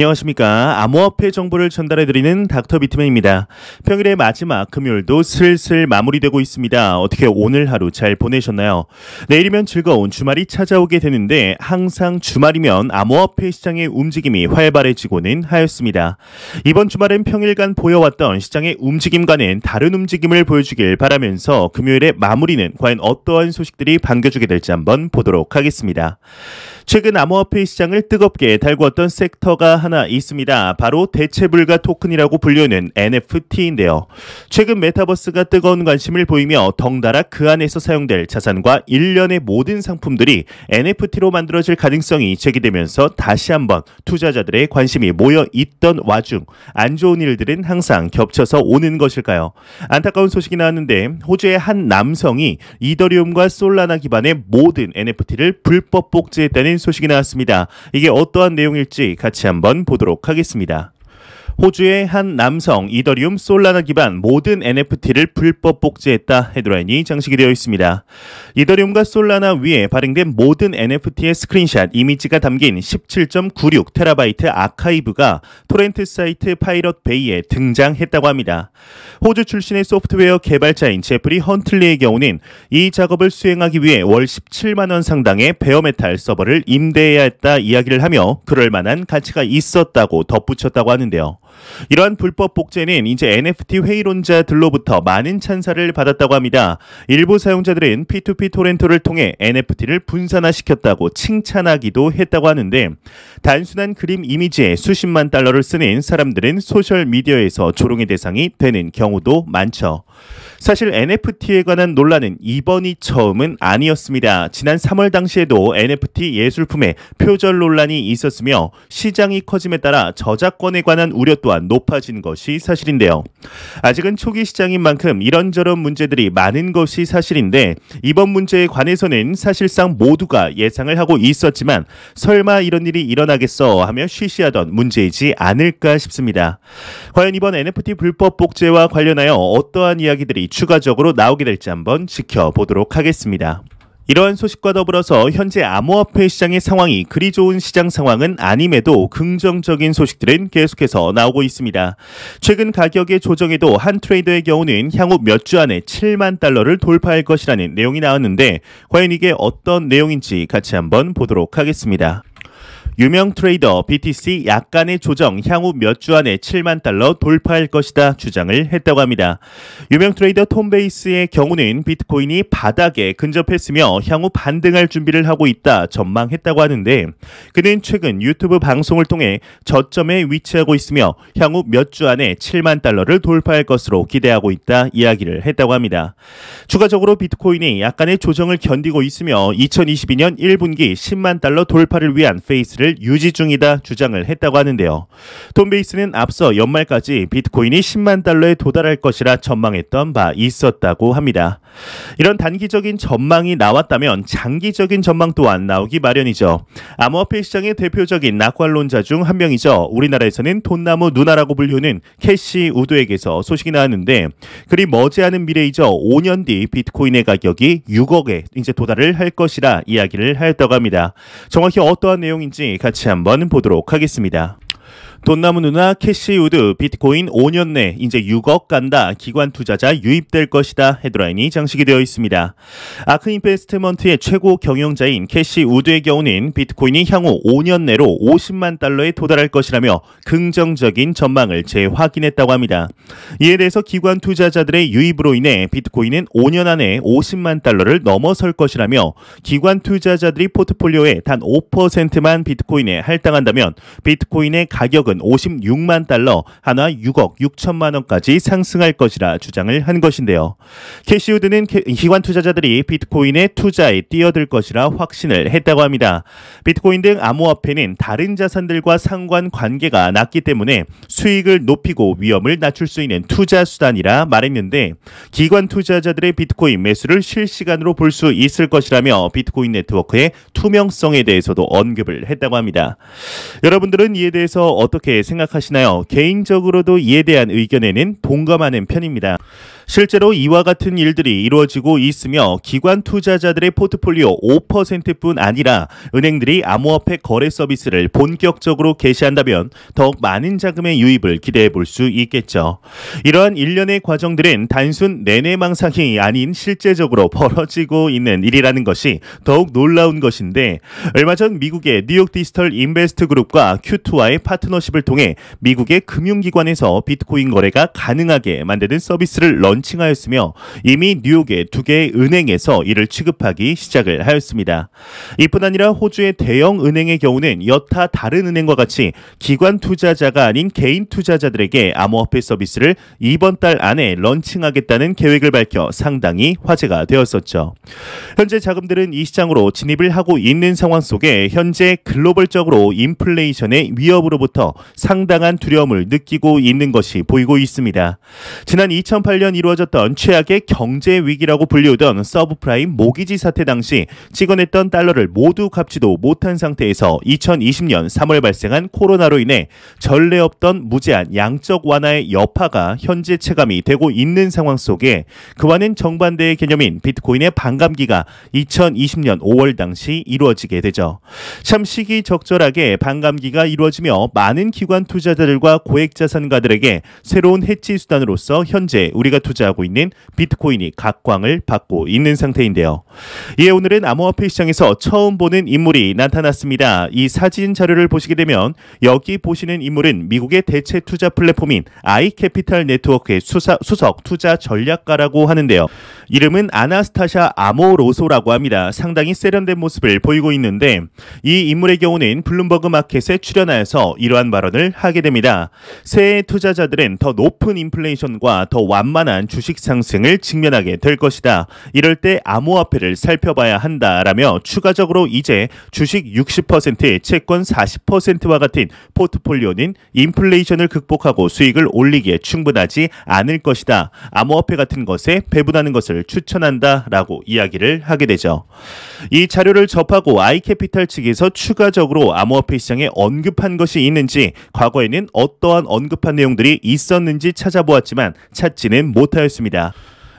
안녕하십니까. 암호화폐 정보를 전달해드리는 닥터 비트맨입니다. 평일의 마지막 금요일도 슬슬 마무리되고 있습니다. 어떻게 오늘 하루 잘 보내셨나요? 내일이면 즐거운 주말이 찾아오게 되는데 항상 주말이면 암호화폐 시장의 움직임이 활발해지고는 하였습니다. 이번 주말엔 평일간 보여왔던 시장의 움직임과는 다른 움직임을 보여주길 바라면서 금요일의 마무리는 과연 어떠한 소식들이 반겨주게 될지 한번 보도록 하겠습니다. 최근 암호화폐 시장을 뜨겁게 달구었던 섹터가 하나 있습니다. 바로 대체불가 토큰이라고 불리는 NFT인데요. 최근 메타버스가 뜨거운 관심을 보이며 덩달아 그 안에서 사용될 자산과 일련의 모든 상품들이 NFT로 만들어질 가능성이 제기되면서 다시 한번 투자자들의 관심이 모여 있던 와중 안 좋은 일들은 항상 겹쳐서 오는 것일까요? 안타까운 소식이 나왔는데 호주의 한 남성이 이더리움과 솔라나 기반의 모든 NFT를 불법 복제했다는 소식이 나왔습니다. 이게 어떠한 내용일지 같이 한번 보도록 하겠습니다. 호주의 한 남성 이더리움 솔라나 기반 모든 NFT를 불법 복제했다 헤드라인이 장식이 되어 있습니다. 이더리움과 솔라나 위에 발행된 모든 NFT의 스크린샷 이미지가 담긴 17.96TB 아카이브가 토렌트 사이트 파이럿 베이에 등장했다고 합니다. 호주 출신의 소프트웨어 개발자인 제프리 헌틀리의 경우는 이 작업을 수행하기 위해 월 17만 원 상당의 베어메탈 서버를 임대해야 했다 이야기를 하며 그럴 만한 가치가 있었다고 덧붙였다고 하는데요. 이러한 불법 복제는 이제 NFT 회의론자들로부터 많은 찬사를 받았다고 합니다. 일부 사용자들은 P2P 토렌토를 통해 NFT를 분산화시켰다고 칭찬하기도 했다고 하는데 단순한 그림 이미지에 수십만 달러를 쓰는 사람들은 소셜미디어에서 조롱의 대상이 되는 경우도 많죠. 사실 NFT에 관한 논란은 이번이 처음은 아니었습니다. 지난 3월 당시에도 NFT 예술품에 표절 논란이 있었으며 시장이 커짐에 따라 저작권에 관한 우려 또한 높아진 것이 사실인데요. 아직은 초기 시장인 만큼 이런저런 문제들이 많은 것이 사실인데 이번 문제에 관해서는 사실상 모두가 예상을 하고 있었지만 설마 이런 일이 일어나겠어 하며 쉬쉬하던 문제이지 않을까 싶습니다. 과연 이번 NFT 불법 복제와 관련하여 어떠한 이야기들이 추가적으로 나오게 될지 한번 지켜보도록 하겠습니다. 이러한 소식과 더불어서 현재 암호화폐 시장의 상황이 그리 좋은 시장 상황은 아님에도 긍정적인 소식들은 계속해서 나오고 있습니다. 최근 가격의 조정에도 한 트레이더의 경우는 향후 몇 주 안에 7만 달러를 돌파할 것이라는 내용이 나왔는데 과연 이게 어떤 내용인지 같이 한번 보도록 하겠습니다. 유명 트레이더 BTC 약간의 조정 향후 몇 주 안에 7만 달러 돌파할 것이다 주장을 했다고 합니다. 유명 트레이더 톰 베이스의 경우는 비트코인이 바닥에 근접했으며 향후 반등할 준비를 하고 있다 전망했다고 하는데 그는 최근 유튜브 방송을 통해 저점에 위치하고 있으며 향후 몇 주 안에 7만 달러를 돌파할 것으로 기대하고 있다 이야기를 했다고 합니다. 추가적으로 비트코인이 약간의 조정을 견디고 있으며 2022년 1분기 10만 달러 돌파를 위한 페이스를 유지 중이다 주장을 했다고 하는데요. 톰 베이스는 앞서 연말까지 비트코인이 10만 달러에 도달할 것이라 전망했던 바 있었다고 합니다. 이런 단기적인 전망이 나왔다면 장기적인 전망 또한 나오기 마련이죠. 암호화폐 시장의 대표적인 낙관론자 중 한 명이죠. 우리나라에서는 돈나무 누나라고 불리우는 캐시 우드에게서 소식이 나왔는데 그리 머지않은 미래이죠. 5년 뒤 비트코인의 가격이 6억에 이제 도달을 할 것이라 이야기를 하였다고 합니다. 정확히 어떠한 내용인지 같이 한번 보도록 하겠습니다. 돈나무 누나 캐시 우드 비트코인 5년 내 이제 6억 간다 기관 투자자 유입될 것이다 헤드라인이 장식이 되어 있습니다. 아크 인베스트먼트의 최고 경영자인 캐시 우드의 경우는 비트코인이 향후 5년 내로 50만 달러에 도달할 것이라며 긍정적인 전망을 재확인했다고 합니다. 이에 대해서 기관 투자자들의 유입으로 인해 비트코인은 5년 안에 50만 달러를 넘어설 것이라며 기관 투자자들이 포트폴리오의 단 5%만 비트코인에 할당한다면 비트코인의 가격은 56만 달러, 하나 6억 6천만 원까지 상승할 것이라 주장을 한 것인데요. 캐시우드는 기관 투자자들이 비트코인의 투자에 뛰어들 것이라 확신을 했다고 합니다. 비트코인 등 암호화폐는 다른 자산들과 상관관계가 낮기 때문에 수익을 높이고 위험을 낮출 수 있는 투자 수단이라 말했는데 기관 투자자들의 비트코인 매수를 실시간으로 볼 수 있을 것이라며 비트코인 네트워크의 투명성에 대해서도 언급을 했다고 합니다. 여러분들은 이에 대해서 어떻게 생각하시나요? 개인적으로도 이에 대한 의견에는 동감하는 편입니다. 실제로 이와 같은 일들이 이루어지고 있으며 기관 투자자들의 포트폴리오 5%뿐 아니라 은행들이 암호화폐 거래 서비스를 본격적으로 개시한다면 더욱 많은 자금의 유입을 기대해 볼 수 있겠죠. 이러한 일련의 과정들은 단순 내내망상이 아닌 실제적으로 벌어지고 있는 일이라는 것이 더욱 놀라운 것인데, 얼마 전 미국의 뉴욕 디지털 인베스트 그룹과 Q2와의 파트너십을 통해 미국의 금융기관에서 비트코인 거래가 가능하게 만드는 서비스를 런칭하였으며 이미 뉴욕의 2개의 은행에서 이를 취급하기 시작을 하였습니다. 이뿐 아니라 호주의 대형 은행의 경우는 여타 다른 은행과 같이 기관 투자자가 아닌 개인 투자자들에게 암호화폐 서비스를 이번 달 안에 런칭하겠다는 계획을 밝혀 상당히 화제가 되었었죠. 현재 자금들은 이 시장으로 진입을 하고 있는 상황 속에 현재 글로벌적으로 인플레이션의 위협으로부터 상당한 두려움을 느끼고 있는 것이 보이고 있습니다. 지난 2008년 이루어졌던 최악의 경제 위기라고 불리우던 서브프라임 모기지 사태 당시 찍어냈던 달러를 모두 갚지도 못한 상태에서 2020년 3월 발생한 코로나로 인해 전례 없던 무제한 양적 완화의 여파가 현재 체감이 되고 있는 상황 속에 그와는 정반대의 개념인 비트코인의 반감기가 2020년 5월 당시 이루어지게 되죠. 참 시기적절하게 반감기가 이루어지며 많은 기관 투자자들과 고액자산가들에게 새로운 해지 수단으로서 현재 우리가 투자하고 있는 비트코인이 각광을 받고 있는 상태인데요. 이에 오늘은 암호화폐 시장에서 처음 보는 인물이 나타났습니다. 이 사진 자료를 보시게 되면 여기 보시는 인물은 미국의 대체 투자 플랫폼인 아이캐피탈 네트워크의 수석 투자 전략가라고 하는데요. 이름은 아나스타샤 아모로소라고 합니다. 상당히 세련된 모습을 보이고 있는데 이 인물의 경우는 블룸버그 마켓에 출연하여서 이러한 발언을 하게 됩니다. 새해 투자자들은 더 높은 인플레이션과 더 완만한 주식 상승을 직면하게 될 것이다. 이럴 때 암호화폐를 살펴봐야 한다라며 추가적으로 이제 주식 60%, 채권 40%와 같은 포트폴리오는 인플레이션을 극복하고 수익을 올리기에 충분하지 않을 것이다. 암호화폐 같은 것에 배분하는 것을 추천한다라고 이야기를 하게 되죠. 이 자료를 접하고 아이캐피탈 측에서 추가적으로 암호화폐 시장에 언급한 것이 있는지, 과거에는 어떠한 언급한 내용들이 있었는지 찾아보았지만 찾지는 못하였습니다.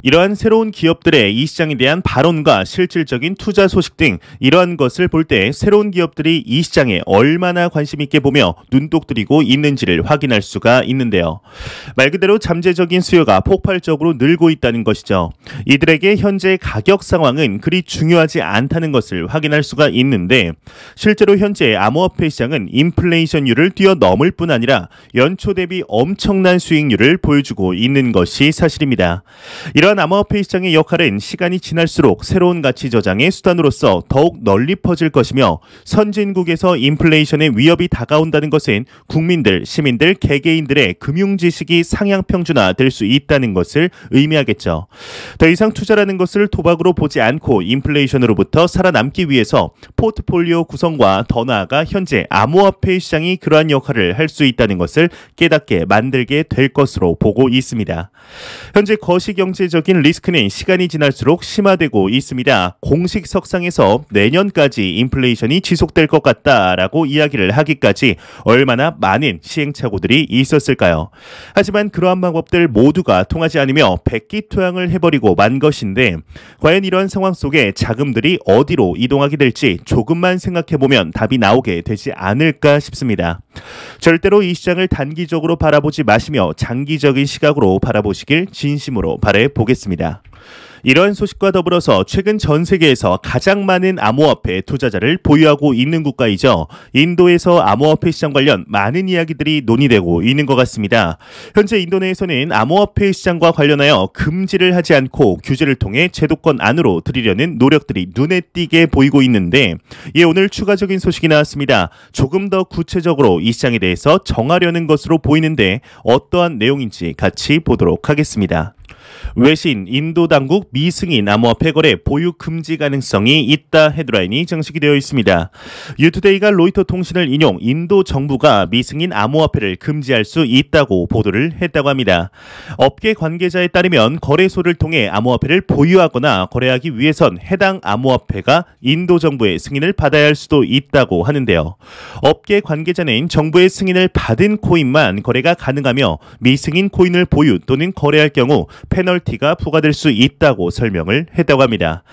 이러한 새로운 기업들의 이 시장에 대한 발언과 실질적인 투자 소식 등 이러한 것을 볼 때 새로운 기업들이 이 시장에 얼마나 관심 있게 보며 눈독 들이고 있는지를 확인할 수가 있는데요. 말 그대로 잠재적인 수요가 폭발적으로 늘고 있다는 것이죠. 이들에게 현재 가격 상황은 그리 중요하지 않다는 것을 확인할 수가 있는데, 실제로 현재 암호화폐 시장은 인플레이션율을 뛰어넘을 뿐 아니라 연초 대비 엄청난 수익률을 보여주고 있는 것이 사실입니다. 이러한 암호화폐 시장의 역할은 시간이 지날수록 새로운 가치 저장의 수단으로서 더욱 널리 퍼질 것이며, 선진국에서 인플레이션의 위협이 다가온다는 것은 국민들, 시민들, 개개인들의 금융 지식이 상향 평준화될 수 있다는 것을 의미하겠죠. 더 이상 투자라는 것을 도박으로 보지 않고 인플레이션으로부터 살아남기 위해서 포트폴리오 구성과 더 나아가 현재 암호화폐 시장이 그러한 역할을 할 수 있다는 것을 깨닫게 만들게 될 것으로 보고 있습니다. 현재 거시경제적인 리스크는 시간이 지날수록 심화되고 있습니다. 공식 석상에서 내년까지 인플레이션이 지속될 것 같다라고 이야기를 하기까지 얼마나 많은 시행착오들이 있었을까요? 하지만 그러한 방법들 모두가 통하지 않으며 백기투항을 해버리고 만 것인데, 과연 이러한 상황 속에 자금들이 어디로 이동하게 될지 조금만 생각해보면 답이 나오게 되지 않을까 싶습니다. 절대로 이 시장을 단기적으로 바라보지 마시며 장기적인 시각으로 바라보시길 진심으로 바라보겠습니다. 이러한 소식과 더불어서 최근 전 세계에서 가장 많은 암호화폐 투자자를 보유하고 있는 국가이죠. 인도에서 암호화폐 시장 관련 많은 이야기들이 논의되고 있는 것 같습니다. 현재 인도 내에서는 암호화폐 시장과 관련하여 금지를 하지 않고 규제를 통해 제도권 안으로 들이려는 노력들이 눈에 띄게 보이고 있는데, 이에 오늘 추가적인 소식이 나왔습니다. 조금 더 구체적으로 이 시장에 대해서 정하려는 것으로 보이는데 어떠한 내용인지 같이 보도록 하겠습니다. 외신, 인도 당국 미승인 암호화폐 거래 보유 금지 가능성이 있다 헤드라인이 정식이 되어 있습니다. 유투데이가 로이터 통신을 인용 인도 정부가 미승인 암호화폐를 금지할 수 있다고 보도를 했다고 합니다. 업계 관계자에 따르면 거래소를 통해 암호화폐를 보유하거나 거래하기 위해선 해당 암호화폐가 인도 정부의 승인을 받아야 할 수도 있다고 하는데요. 업계 관계자는 정부의 승인을 받은 코인만 거래가 가능하며 미승인 코인을 보유 또는 거래할 경우 패널 페널티가 부과될 수 있다고 설명을 했다고 합니다.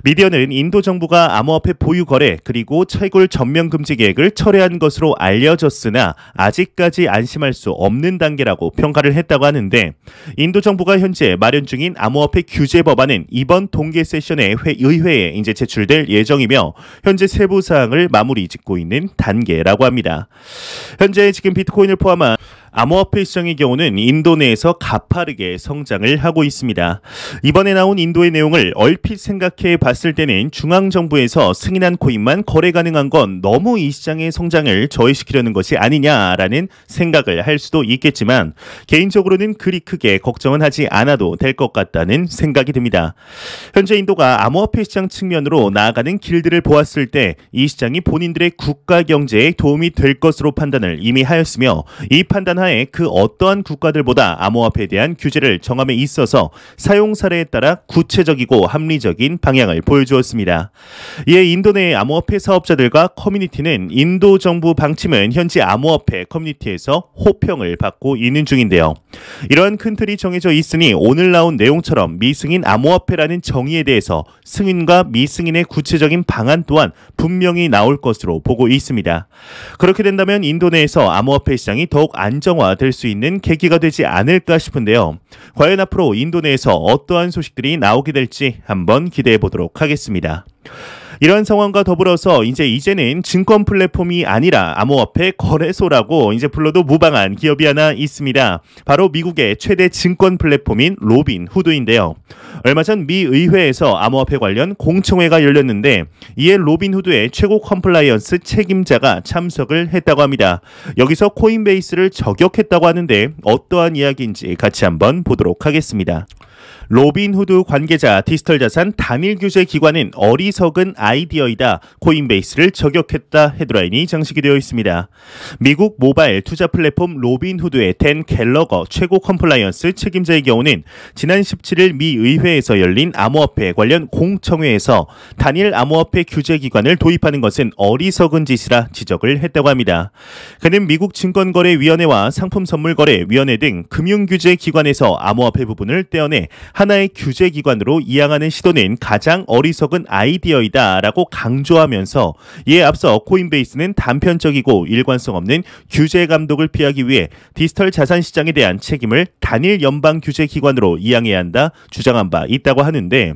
미디어는 인도 정부가 암호화폐 보유 거래 그리고 채굴 전면 금지 계획을 철회한 것으로 알려졌으나 아직까지 안심할 수 없는 단계라고 평가를 했다고 하는데, 인도 정부가 현재 마련 중인 암호화폐 규제 법안은 이번 동계 세션의 의회에 이제 제출될 예정이며 현재 세부 사항을 마무리 짓고 있는 단계라고 합니다. 현재 지금 비트코인을 포함한 암호화폐 시장의 경우는 인도 내에서 가파르게 성장을 하고 있습니다. 이번에 나온 인도의 내용을 얼핏 생각해 봤을 때는 중앙정부에서 승인한 코인만 거래 가능한 건 너무 이 시장의 성장을 저해시키려는 것이 아니냐라는 생각을 할 수도 있겠지만, 개인적으로는 그리 크게 걱정은 하지 않아도 될 것 같다는 생각이 듭니다. 현재 인도가 암호화폐 시장 측면으로 나아가는 길들을 보았을 때 이 시장이 본인들의 국가 경제에 도움이 될 것으로 판단을 이미 하였으며, 이 판단 하에 그 어떠한 국가들보다 암호화폐에 대한 규제를 정함에 있어서 사용 사례에 따라 구체적이고 합리적인 방향을 보여주었습니다. 이에 인도 내 암호화폐 사업자들과 커뮤니티는 인도 정부 방침은 현재 암호화폐 커뮤니티에서 호평을 받고 있는 중인데요. 이러한 큰 틀이 정해져 있으니 오늘 나온 내용처럼 미승인 암호화폐라는 정의에 대해서 승인과 미승인의 구체적인 방안 또한 분명히 나올 것으로 보고 있습니다. 그렇게 된다면 인도 내에서 암호화폐 시장이 더욱 안정화될 수 있는 계기가 되지 않을까 싶은데요. 과연 앞으로 인도 내에서 어떠한 소식들이 나오게 될지 한번 기대해 보도록 하겠습니다. 이런 상황과 더불어서 이제는 증권 플랫폼이 아니라 암호화폐 거래소라고 이제 불러도 무방한 기업이 하나 있습니다. 바로 미국의 최대 증권 플랫폼인 로빈 후드인데요. 얼마 전 미 의회에서 암호화폐 관련 공청회가 열렸는데, 이에 로빈 후드의 최고 컴플라이언스 책임자가 참석을 했다고 합니다. 여기서 코인베이스를 저격했다고 하는데 어떠한 이야기인지 같이 한번 보도록 하겠습니다. 로빈후드 관계자 디지털 자산 단일 규제 기관은 어리석은 아이디어이다. 코인베이스를 저격했다. 헤드라인이 장식이 되어 있습니다. 미국 모바일 투자 플랫폼 로빈후드의 댄 갤러거 최고 컴플라이언스 책임자의 경우는 지난 17일 미 의회에서 열린 암호화폐 관련 공청회에서 단일 암호화폐 규제 기관을 도입하는 것은 어리석은 짓이라 지적을 했다고 합니다. 그는 미국 증권거래위원회와 상품선물거래위원회 등 금융규제 기관에서 암호화폐 부분을 떼어내 하나의 규제 기관으로 이양하는 시도는 가장 어리석은 아이디어이다라고 강조하면서, 이에 앞서 코인베이스는 단편적이고 일관성 없는 규제 감독을 피하기 위해 디지털 자산 시장에 대한 책임을 단일 연방 규제 기관으로 이양해야 한다 주장한 바 있다고 하는데,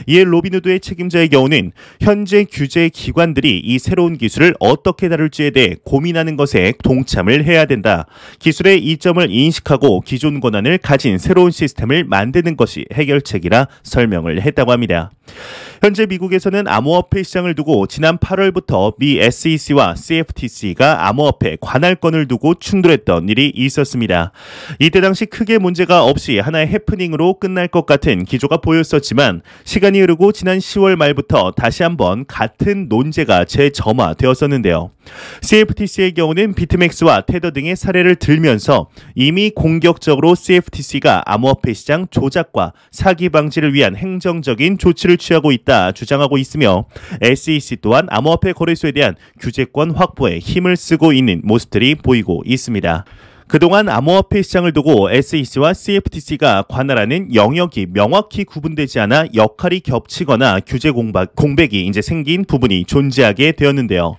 이에 로빈후드의 책임자의 경우는 현재 규제 기관들이 이 새로운 기술을 어떻게 다룰지에 대해 고민하는 것에 동참을 해야 된다. 기술의 이점을 인식하고 기존 권한을 가진 새로운 시스템을 만드는 것이 해결책이라 설명을 했다고 합니다. 현재 미국에서는 암호화폐 시장을 두고 지난 8월부터 미 SEC와 CFTC가 암호화폐 관할권을 두고 충돌했던 일이 있었습니다. 이때 당시 크게 문제가 없이 하나의 해프닝으로 끝날 것 같은 기조가 보였었지만, 시간이 흐르고 지난 10월 말부터 다시 한번 같은 논제가 재점화되었었는데요. CFTC의 경우는 비트맥스와 테더 등의 사례를 들면서 이미 공격적으로 CFTC가 암호화폐 시장 조작과 사기 방지를 위한 행정적인 조치를 취하고 있다 주장하고 있으며, SEC 또한 암호화폐 거래소에 대한 규제권 확보에 힘을 쓰고 있는 모습들이 보이고 있습니다. 그동안 암호화폐 시장을 두고 SEC와 CFTC가 관할하는 영역이 명확히 구분되지 않아 역할이 겹치거나 규제 공백이 이제 생긴 부분이 존재하게 되었는데요.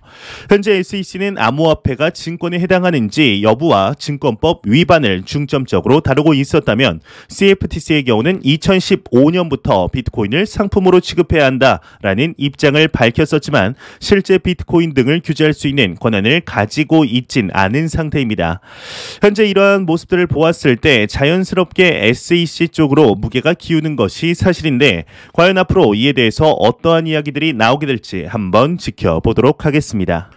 현재 SEC는 암호화폐가 증권에 해당하는지 여부와 증권법 위반을 중점적으로 다루고 있었다면, CFTC의 경우는 2015년부터 비트코인을 상품으로 취급해야 한다라는 입장을 밝혔었지만 실제 비트코인 등을 규제할 수 있는 권한을 가지고 있진 않은 상태입니다. 현재 이러한 모습들을 보았을 때 자연스럽게 SEC 쪽으로 무게가 기우는 것이 사실인데, 과연 앞으로 이에 대해서 어떠한 이야기들이 나오게 될지 한번 지켜보도록 하겠습니다.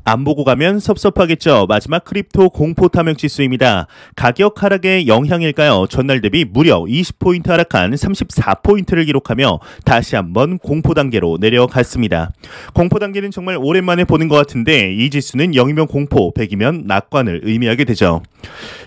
안 보고 가면 섭섭하겠죠. 마지막 크립토 공포 탐욕 지수입니다. 가격 하락의 영향일까요? 전날 대비 무려 20포인트 하락한 34포인트를 기록하며 다시 한번 공포 단계로 내려갔습니다. 공포 단계는 정말 오랜만에 보는 것 같은데, 이 지수는 0이면 공포, 100이면 낙관을 의미하게 되죠.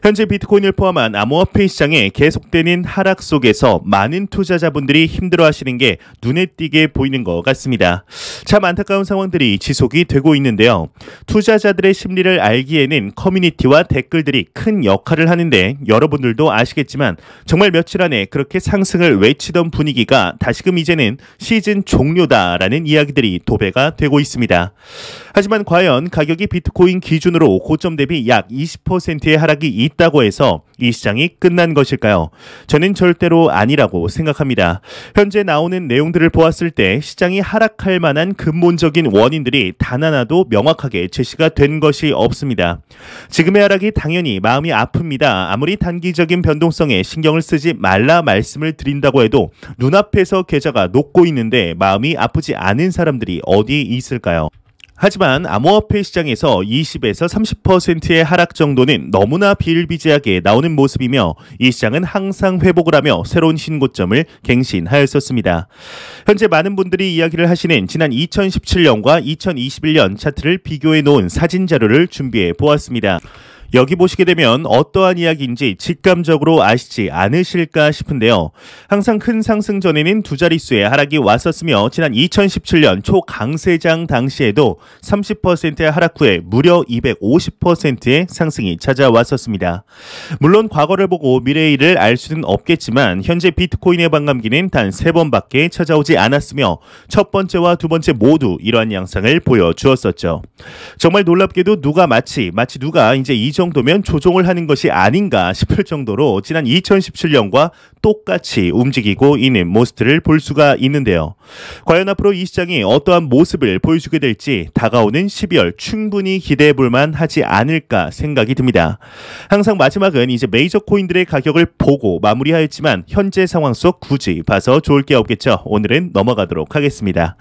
현재 비트코인을 포함한 암호화폐 시장에 계속되는 하락 속에서 많은 투자자분들이 힘들어하시는 게 눈에 띄게 보이는 것 같습니다. 참 안타까운 상황들이 지속이 되고 있는데요. 투자자들의 심리를 알기에는 커뮤니티와 댓글들이 큰 역할을 하는데 여러분들도 아시겠지만 정말 며칠 안에 그렇게 상승을 외치던 분위기가 다시금 이제는 시즌 종료다라는 이야기들이 도배가 되고 있습니다. 하지만 과연 가격이 비트코인 기준으로 고점 대비 약 20%의 하락이 있다고 해서 이 시장이 끝난 것일까요? 저는 절대로 아니라고 생각합니다. 현재 나오는 내용들을 보았을 때 시장이 하락할 만한 근본적인 원인들이 단 하나도 명확하게 제시가 된 것이 없습니다. 지금의 하락이 당연히 마음이 아픕니다. 아무리 단기적인 변동성에 신경을 쓰지 말라 말씀을 드린다고 해도 눈앞에서 계좌가 녹고 있는데 마음이 아프지 않은 사람들이 어디 있을까요? 하지만 암호화폐 시장에서 20에서 30%의 하락 정도는 너무나 비일비재하게 나오는 모습이며 이 시장은 항상 회복을 하며 새로운 신고점을 갱신하였었습니다. 현재 많은 분들이 이야기를 하시는 지난 2017년과 2021년 차트를 비교해 놓은 사진 자료를 준비해 보았습니다. 여기 보시게 되면 어떠한 이야기인지 직감적으로 아시지 않으실까 싶은데요. 항상 큰 상승 전에는 두 자릿수의 하락이 왔었으며 지난 2017년 초강세장 당시에도 30%의 하락 후에 무려 250%의 상승이 찾아왔었습니다. 물론 과거를 보고 미래의 일을 알 수는 없겠지만 현재 비트코인의 반감기는 단 3번밖에 찾아오지 않았으며 첫 번째와 두 번째 모두 이러한 양상을 보여주었었죠. 정말 놀랍게도 마치 누가 이제 이 정도면 조종을 하는 것이 아닌가 싶을 정도로 지난 2017년과 똑같이 움직이고 있는 모습들을 볼 수가 있는데요. 과연 앞으로 이 시장이 어떠한 모습을 보여주게 될지 다가오는 12월 충분히 기대해 볼 만하지 않을까 생각이 듭니다. 항상 마지막은 이제 메이저 코인들의 가격을 보고 마무리하였지만 현재 상황 속 굳이 봐서 좋을 게 없겠죠. 오늘은 넘어가도록 하겠습니다.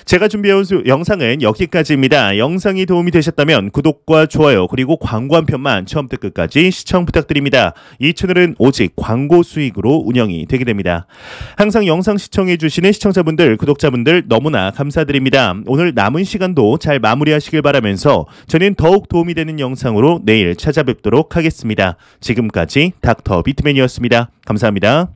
제가 준비해온 영상은 여기까지입니다. 영상이 도움이 되셨다면 구독과 좋아요 그리고 광고 한 편만 처음부터 끝까지 시청 부탁드립니다. 이 채널은 오직 광고 수익으로 운영이 되게 됩니다. 항상 영상 시청해 주시는 시청자분들, 구독자분들 너무나 감사드립니다. 오늘 남은 시간도 잘 마무리하시길 바라면서 저는 더욱 도움이 되는 영상으로 내일 찾아뵙도록 하겠습니다. 지금까지 닥터 비트맨이었습니다. 감사합니다.